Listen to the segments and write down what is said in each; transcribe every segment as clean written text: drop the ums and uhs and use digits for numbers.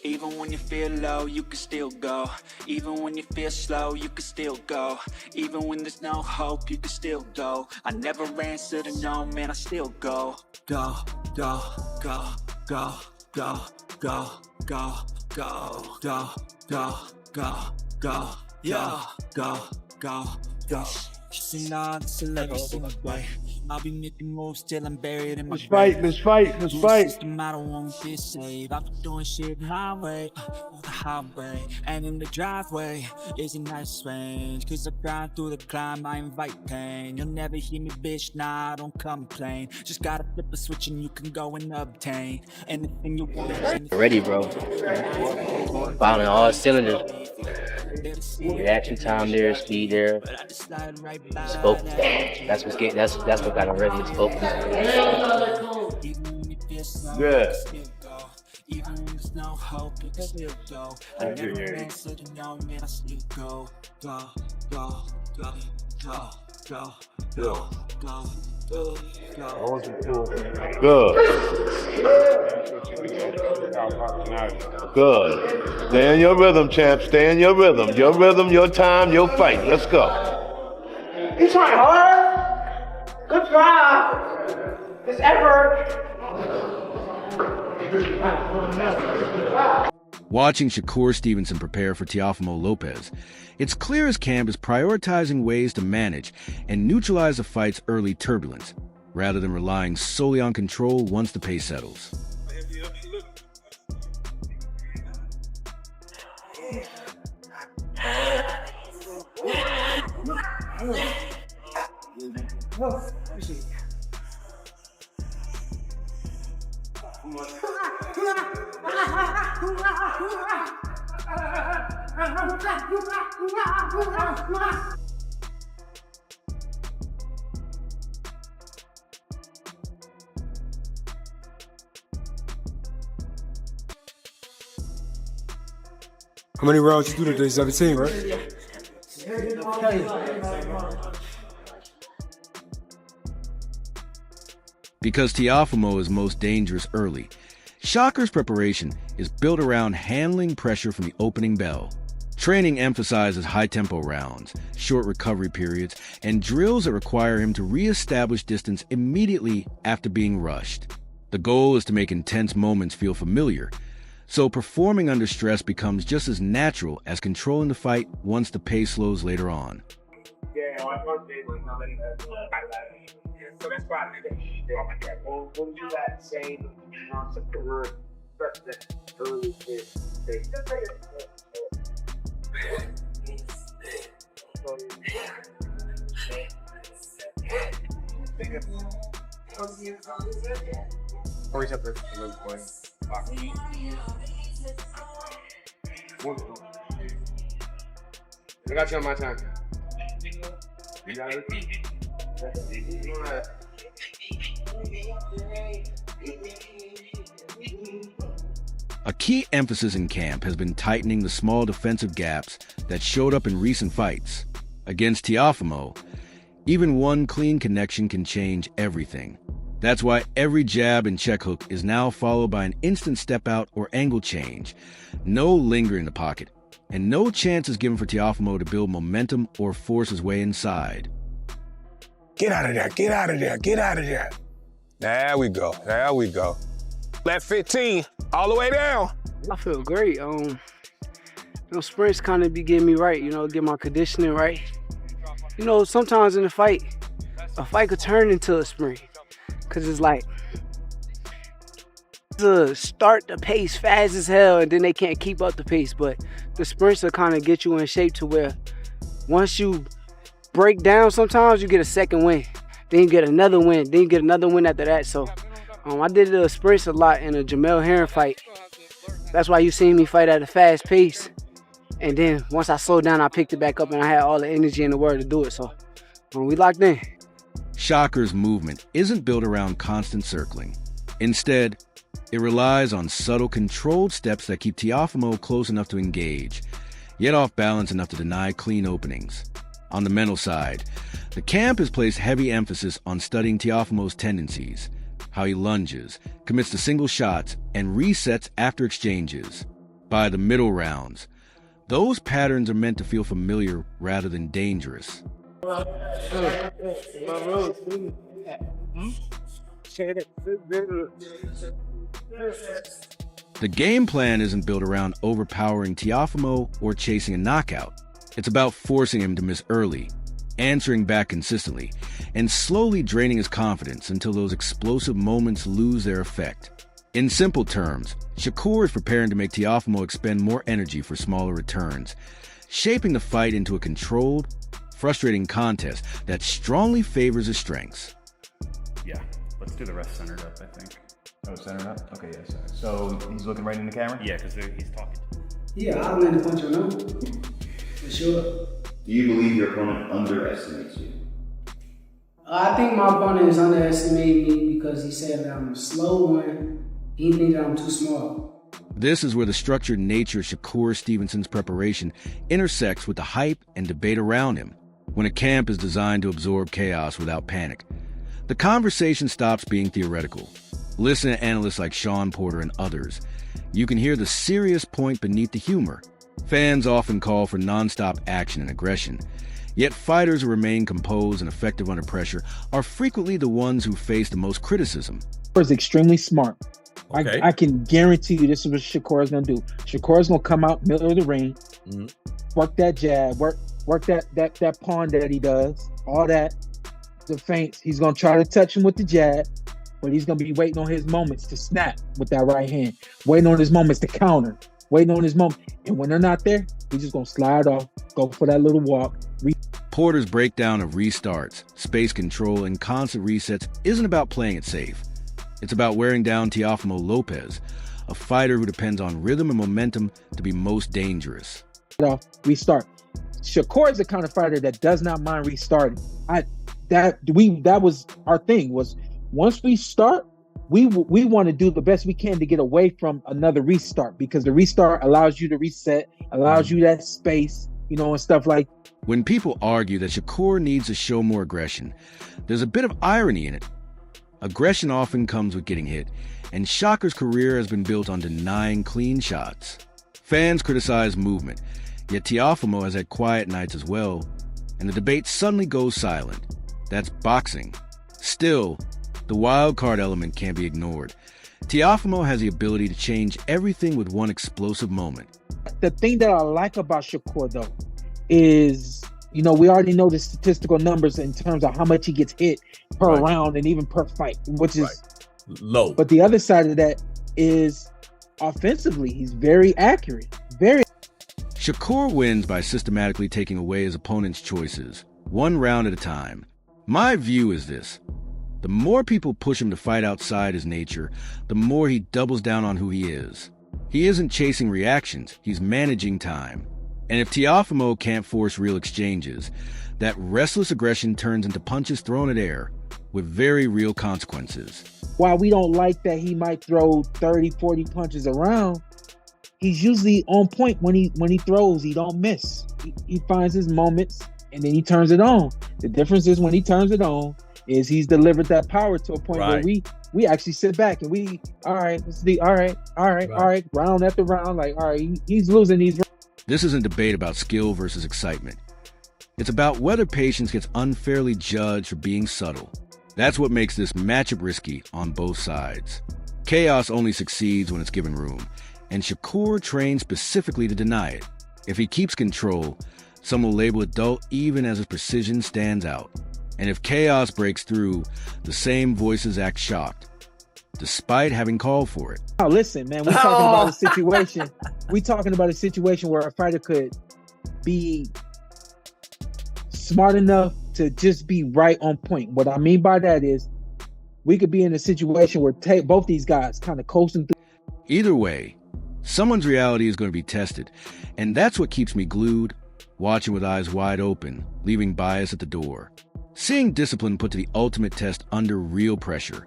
Even when you feel low, you can still go. Even when you feel slow, you can still go. Even when there's no hope, you can still go. I never answer to no, man, I still go. Go, go, go, go, go, go, go, go, go, go, go, go, yeah, go, go, go. See now, it's a legacy way. I'll be making moves till I'm buried in my grave. Let's fight. System, I don't want to be saved. I'm doing shit my way, the highway, and in the driveway is a nice range. Cause I grind through the climb, I invite pain. You'll never hear me, bitch, nah, I don't complain. Just gotta flip a switch and you can go and obtain anything you want. Ready, bro. Filing all cylinders. Reaction time there, speed there. Spoke. That's what got him ready. Spoke. Good. Even when there's no hope, you can still go. I never answer to no, man, I still go. Go, go, go, go, go, go, go, go, Good. Good. Stay in your rhythm, champ. Stay in your rhythm. Your rhythm, your time, your fight. Let's go. You trying hard? Good try. It's effort. Watching Shakur Stevenson prepare for Teofimo Lopez, it's clear his camp is prioritizing ways to manage and neutralize the fight's early turbulence, rather than relying solely on control once the pace settles. How many rounds you do today? 17, right? Because Teofimo is most dangerous early, Shakur's preparation is built around handling pressure from the opening bell. Training emphasizes high-tempo rounds, short recovery periods, and drills that require him to re-establish distance immediately after being rushed. The goal is to make intense moments feel familiar, so performing under stress becomes just as natural as controlling the fight once the pace slows later on. So that's why we'll do that same concept of early Always have to I got you on my time. You got it? A key emphasis in camp has been tightening the small defensive gaps that showed up in recent fights. Against Teofimo, even one clean connection can change everything. That's why every jab and check hook is now followed by an instant step out or angle change. No linger in the pocket, and no chance is given for Teofimo to build momentum or force his way inside. Get out of there, get out of there, get out of there. There we go, there we go. Left 15, all the way down. I feel great. Sprints kind of be getting me right, get my conditioning right. Sometimes in a fight could turn into a sprint. Cause it's like, to start the pace fast as hell and then they can't keep up the pace. But the sprints will kind of get you in shape to where once you break down, sometimes you get a second win. Then you get another win. Then you get another win after that. So I did the sprints a lot in a Jamel Herring fight. That's why you seen me fight at a fast pace. And then once I slowed down, I picked it back up and I had all the energy in the world to do it. So we locked in. Shakur's movement isn't built around constant circling. Instead, it relies on subtle, controlled steps that keep Teofimo close enough to engage, yet off balance enough to deny clean openings. On the mental side, the camp has placed heavy emphasis on studying Teofimo's tendencies, how he lunges, commits to single shots, and resets after exchanges. By the middle rounds, those patterns are meant to feel familiar rather than dangerous. The game plan isn't built around overpowering Teofimo or chasing a knockout. It's about forcing him to miss early, answering back consistently, and slowly draining his confidence until those explosive moments lose their effect. In simple terms, Shakur is preparing to make Teofimo expend more energy for smaller returns, shaping the fight into a controlled, frustrating contest that strongly favors his strengths. Yeah, let's do the rest centered up, I think. Oh, centered up? Okay, yes. So he's looking right in the camera? Yeah, because he's talking. Yeah, I'll land a punch on him. For sure. Do you believe your opponent underestimates you? I think my opponent is underestimating me because he said that I'm a slow one. He thinks that I'm too small. This is where the structured nature of Shakur Stevenson's preparation intersects with the hype and debate around him. When a camp is designed to absorb chaos without panic, the conversation stops being theoretical. Listen to analysts like Sean Porter and others. You can hear the serious point beneath the humor. Fans often call for nonstop action and aggression, yet fighters who remain composed and effective under pressure are frequently the ones who face the most criticism. Shakur is extremely smart. Okay. I can guarantee you this is what Shakur is going to do. Shakur is going to come out middle of the ring, work that jab, work that pawn that he does, all that, the feints. He's going to try to touch him with the jab, but he's going to be waiting on his moments to snap with that right hand, waiting on his moments to counter, waiting on his moment. And when they're not there, he's just going to slide off, go for that little walk. Porter's breakdown of restarts, space control, and constant resets isn't about playing it safe. It's about wearing down Teofimo Lopez, a fighter who depends on rhythm and momentum to be most dangerous. Restart. Shakur is the kind of fighter that does not mind restarting. That was our thing, was once we start, we want to do the best we can to get away from another restart, because the restart allows you to reset, allows you that space, and stuff like. When people argue that Shakur needs to show more aggression, there's a bit of irony in it. Aggression often comes with getting hit, and Shakur's career has been built on denying clean shots. Fans criticize movement, yet Teofimo has had quiet nights as well, and the debate suddenly goes silent. That's boxing. Still, the wild card element can't be ignored. Teofimo has the ability to change everything with one explosive moment. The thing that I like about Shakur, though, is, we already know the statistical numbers in terms of how much he gets hit per round and even per fight, which is low. But the other side of that is offensively, he's very accurate. Shakur wins by systematically taking away his opponent's choices, one round at a time. My view is this: the more people push him to fight outside his nature, the more he doubles down on who he is. He isn't chasing reactions, he's managing time. And if Teofimo can't force real exchanges, that restless aggression turns into punches thrown at air with very real consequences. While we don't like that he might throw 30, 40 punches around, he's usually on point when he throws. He don't miss. He finds his moments and then he turns it on. The difference is when he turns it on is he's delivered that power to a point where we actually sit back and all right, round after round, like, all right, he's losing these rounds. This isn't a debate about skill versus excitement. It's about whether patience gets unfairly judged for being subtle. That's what makes this matchup risky on both sides. Chaos only succeeds when it's given room, and Shakur trains specifically to deny it. If he keeps control, some will label it dull even as his precision stands out. And if chaos breaks through, the same voices act shocked, despite having called for it. Oh, listen, man, we're talking about a situation. We're talking about a situation where a fighter could be smart enough to just be right on point. What I mean by that is we could be in a situation where both these guys kind of coasting through. Either way, someone's reality is going to be tested, and that's what keeps me glued, watching with eyes wide open, leaving bias at the door. Seeing discipline put to the ultimate test under real pressure.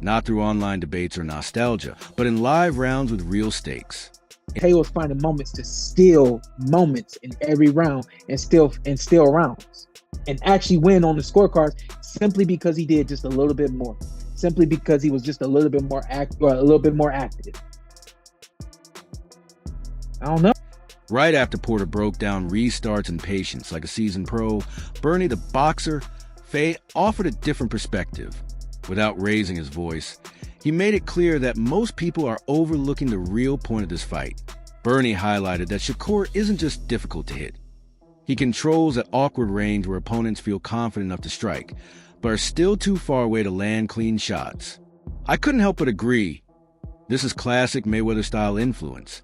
Not through online debates or nostalgia, but in live rounds with real stakes. Teo's finding moments to steal moments in every round and steal rounds and actually win on the scorecards simply because he did just a little bit more, simply because he was just a little bit more active. I don't know. Right after Porter broke down restarts and patience like a seasoned pro, Bernie the boxer offered a different perspective. Without raising his voice, he made it clear that most people are overlooking the real point of this fight. Bernie highlighted that Shakur isn't just difficult to hit. He controls that awkward range where opponents feel confident enough to strike, but are still too far away to land clean shots. I couldn't help but agree. This is classic Mayweather-style influence.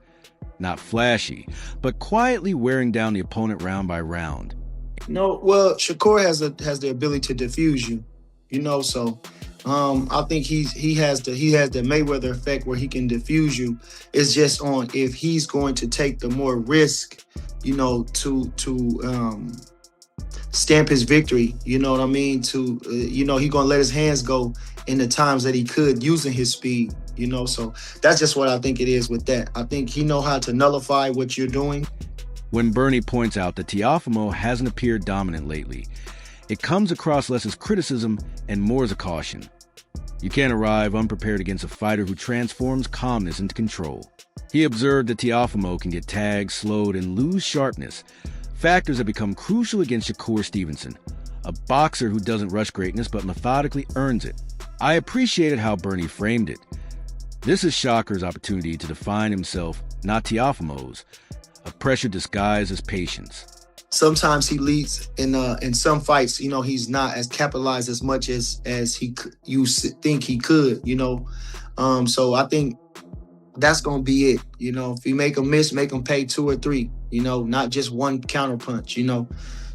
Not flashy, but quietly wearing down the opponent round by round. No, well, Shakur has the ability to diffuse you, so I think he has the Mayweather effect where he can diffuse you. It's just on if he's going to take the more risk, to stamp his victory, you know what I mean? He gonna let his hands go in the times that he could using his speed, so that's just what I think it is with that. I think he know how to nullify what you're doing. When Bernie points out that Teofimo hasn't appeared dominant lately, it comes across less as criticism and more as a caution. You can't arrive unprepared against a fighter who transforms calmness into control. He observed that Teofimo can get tagged, slowed, and lose sharpness, factors that become crucial against Shakur Stevenson, a boxer who doesn't rush greatness but methodically earns it. I appreciated how Bernie framed it. This is Shakur's opportunity to define himself, not Teofimo's, a pressure disguised as patience. Sometimes he leads in some fights, he's not as capitalized as much as you think he could, so I think that's going to be it. If you make him miss, make him pay 2 or 3, not just one counter punch,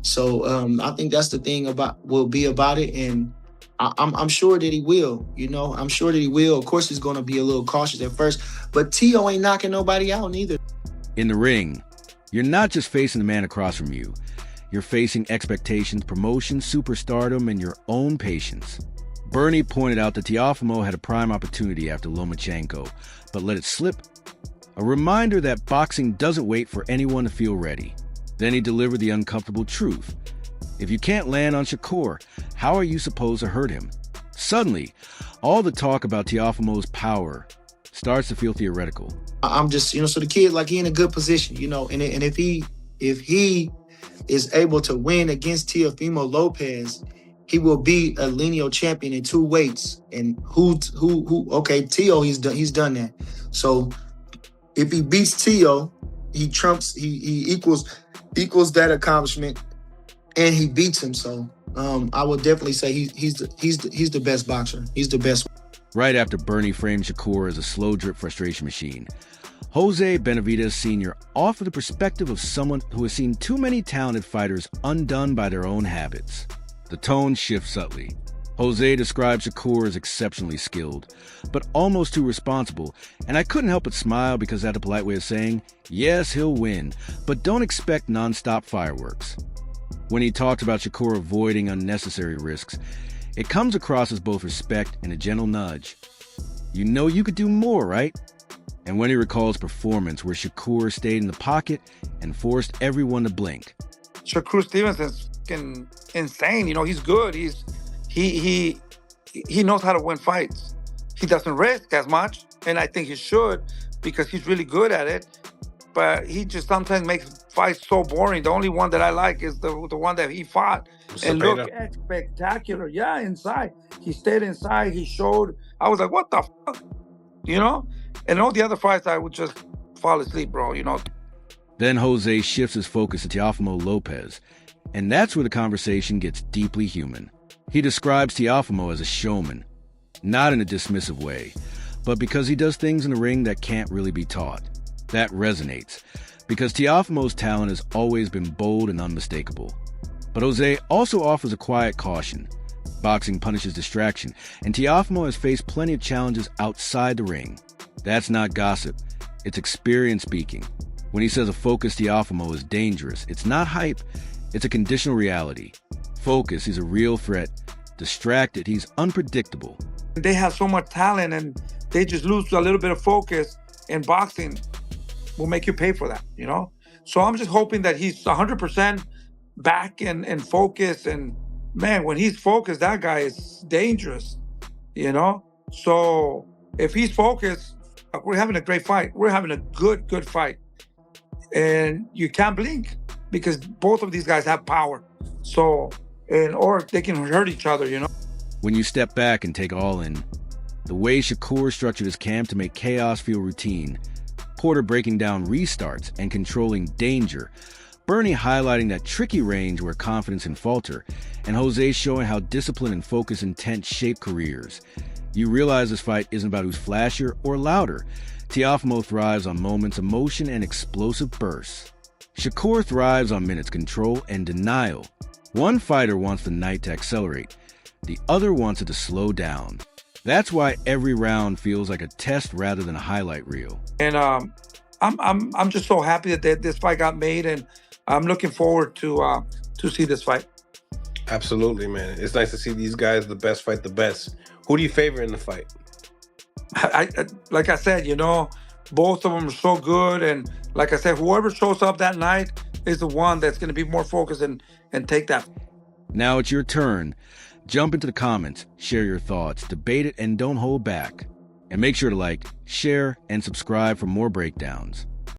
So I think that's the thing will be about it. And I'm sure that he will, I'm sure that he will. Of course, he's going to be a little cautious at first, but Teo ain't knocking nobody out neither. In the ring, you're not just facing the man across from you. You're facing expectations, promotion, superstardom, and your own patience. Bernie pointed out that Teofimo had a prime opportunity after Lomachenko, but let it slip. A reminder that boxing doesn't wait for anyone to feel ready. Then he delivered the uncomfortable truth. If you can't land on Shakur, how are you supposed to hurt him? Suddenly, all the talk about Teofimo's power starts to feel theoretical. I'm just, so the kid, he in a good position, and if he is able to win against Teofimo Lopez, he will be a lineal champion in 2 weights. And okay, Teo, he's done that. So if he beats Teo, he equals that accomplishment, and he beats him. So I would definitely say he's the best boxer. He's the best. Right after Bernie framed Shakur as a slow drip frustration machine, Jose Benavidez Sr. offered the perspective of someone who has seen too many talented fighters undone by their own habits. The tone shifts subtly. Jose described Shakur as exceptionally skilled, but almost too responsible, and I couldn't help but smile because that's a polite way of saying, yes, he'll win, but don't expect non-stop fireworks. When he talked about Shakur avoiding unnecessary risks, it comes across as both respect and a gentle nudge. You could do more, right? And when he recalls performance where Shakur stayed in the pocket and forced everyone to blink. Shakur Stevenson's fucking insane. He's good. He knows how to win fights. He doesn't risk as much, and I think he should because he's really good at it. But he just sometimes makes fights so boring. The only one that I like is the one that he fought. And look, spectacular. Yeah, inside. He stayed inside. He showed. I was like, what the fuck? And all the other fights, I would just fall asleep, bro, Then Jose shifts his focus to Teofimo Lopez, and that's where the conversation gets deeply human. He describes Teofimo as a showman, not in a dismissive way, but because he does things in the ring that can't really be taught. That resonates, because Teofimo's talent has always been bold and unmistakable. But Jose also offers a quiet caution. Boxing punishes distraction, and Teofimo has faced plenty of challenges outside the ring. That's not gossip, it's experience speaking. When he says a focused Teofimo is dangerous, it's not hype, it's a conditional reality. Focus, he's a real threat. Distracted, he's unpredictable. They have so much talent and they just lose a little bit of focus, and boxing will make you pay for that, So I'm just hoping that he's 100% back and focused. And man, when he's focused, that guy is dangerous, So if he's focused, we're having a great fight. We're having a good fight. and you can't blink because both of these guys have power. So, or they can hurt each other, you know. When you step back and take all in, the way Shakur structured his camp to make chaos feel routine, Porter breaking down restarts and controlling danger, Bernie highlighting that tricky range where confidence can falter, and Jose showing how discipline and focus intent shape careers, you realize this fight isn't about who's flashier or louder. Teofimo thrives on moments, emotion, and explosive bursts. Shakur thrives on minutes, control, and denial. One fighter wants the night to accelerate. The other wants it to slow down. That's why every round feels like a test rather than a highlight reel. And I'm just so happy that this fight got made, and I'm looking forward to see this fight. Absolutely, man. It's nice to see these guys the best fight the best. Who do you favor in the fight? I like I said, you know, both of them are so good, and like I said, whoever shows up that night is the one that's going to be more focused and take that. Now it's your turn. Jump into the comments, share your thoughts, debate it, and don't hold back. And make sure to like, share, and subscribe for more breakdowns.